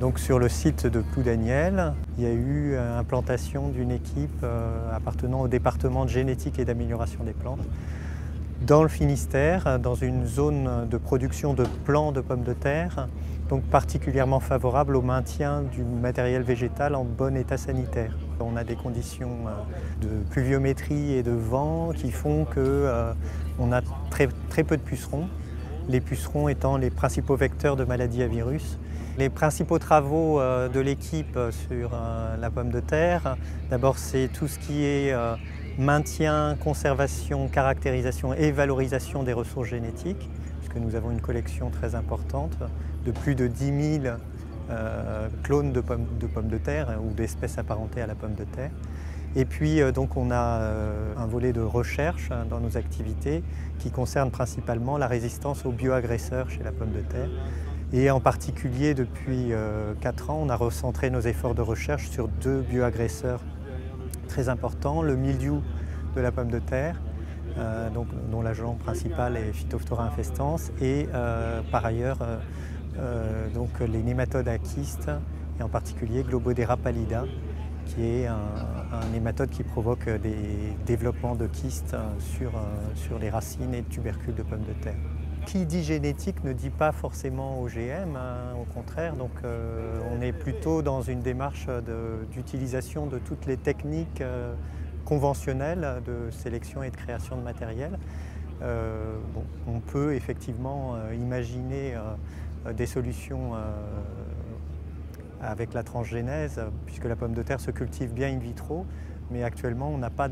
Donc sur le site de Ploudaniel, il y a eu implantation d'une équipe appartenant au département de génétique et d'amélioration des plantes dans le Finistère, dans une zone de production de plants de pommes de terre, donc particulièrement favorable au maintien du matériel végétal en bon état sanitaire. On a des conditions de pluviométrie et de vent qui font qu'on a très peu de pucerons, les pucerons étant les principaux vecteurs de maladies à virus. Les principaux travaux de l'équipe sur la pomme de terre, d'abord c'est tout ce qui est maintien, conservation, caractérisation et valorisation des ressources génétiques, puisque nous avons une collection très importante de plus de 10 000 clones de pommes de terre ou d'espèces apparentées à la pomme de terre. Et puis donc on a un volet de recherche dans nos activités qui concerne principalement la résistance aux bioagresseurs chez la pomme de terre. Et en particulier depuis 4 ans, on a recentré nos efforts de recherche sur 2 bioagresseurs très importants, le mildiou de la pomme de terre, dont l'agent principal est Phytophthora infestans, et par ailleurs donc les nématodes à kystes, et en particulier Globodera pallida, qui est un nématode qui provoque des développements de kystes sur les racines et tubercules de pommes de terre. Qui dit génétique ne dit pas forcément OGM, au contraire, donc on est plutôt dans une démarche d'utilisation de toutes les techniques conventionnelles de sélection et de création de matériel. On peut effectivement imaginer des solutions avec la transgénèse, puisque la pomme de terre se cultive bien in vitro, mais actuellement on n'a pas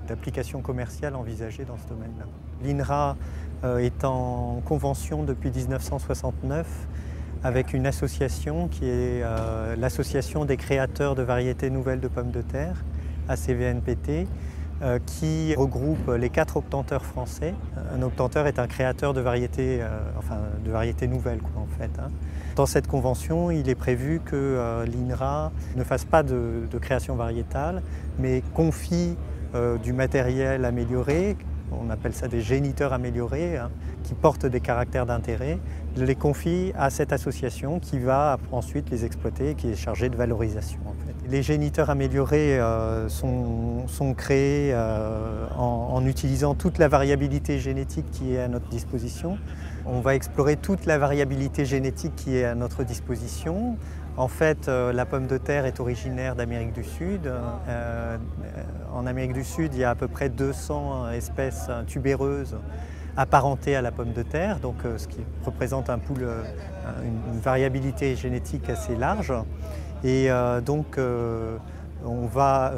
d'application commerciale envisagée dans ce domaine-là. L'INRA est en convention depuis 1969 avec une association qui est l'association des créateurs de variétés nouvelles de pommes de terre, ACVNPT, qui regroupe les 4 obtenteurs français. Un obtenteur est un créateur de variétés, de variétés nouvelles en fait. Dans cette convention, il est prévu que l'INRA ne fasse pas de création variétale, mais confie du matériel amélioré, on appelle ça des géniteurs améliorés, qui portent des caractères d'intérêt, les confie à cette association qui va ensuite les exploiter, qui est chargée de valorisation. En fait. Les géniteurs améliorés sont créés en utilisant toute la variabilité génétique qui est à notre disposition. On va explorer toute la variabilité génétique qui est à notre disposition. En fait, la pomme de terre est originaire d'Amérique du Sud. En Amérique du Sud, il y a à peu près 200 espèces tubéreuses apparentées à la pomme de terre, donc ce qui représente une variabilité génétique assez large. Et donc, on a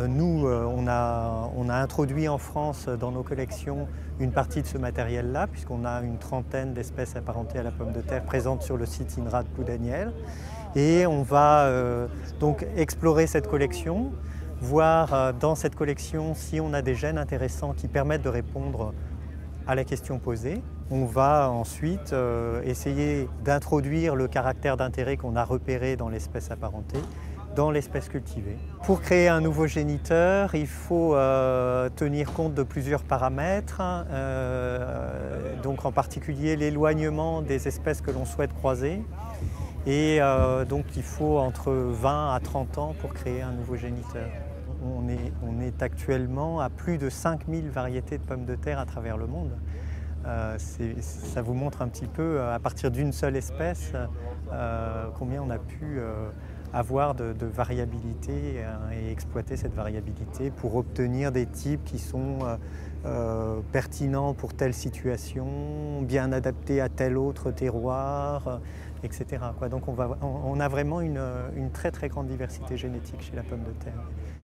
introduit en France dans nos collections une partie de ce matériel-là, puisqu'on a une trentaine d'espèces apparentées à la pomme de terre présentes sur le site INRA de Ploudaniel. Et on va donc explorer cette collection, voir dans cette collection si on a des gènes intéressants qui permettent de répondre à la question posée. On va ensuite essayer d'introduire le caractère d'intérêt qu'on a repéré dans l'espèce apparentée dans l'espèce cultivée. Pour créer un nouveau géniteur, il faut tenir compte de plusieurs paramètres, donc en particulier l'éloignement des espèces que l'on souhaite croiser. Et donc il faut entre 20 à 30 ans pour créer un nouveau géniteur. On est actuellement à plus de 5000 variétés de pommes de terre à travers le monde. Ça vous montre un petit peu, à partir d'une seule espèce, combien on a pu avoir de variabilité et exploiter cette variabilité pour obtenir des types qui sont pertinents pour telle situation, bien adaptés à tel autre terroir, etc. Donc on a vraiment une très grande diversité génétique chez la pomme de terre.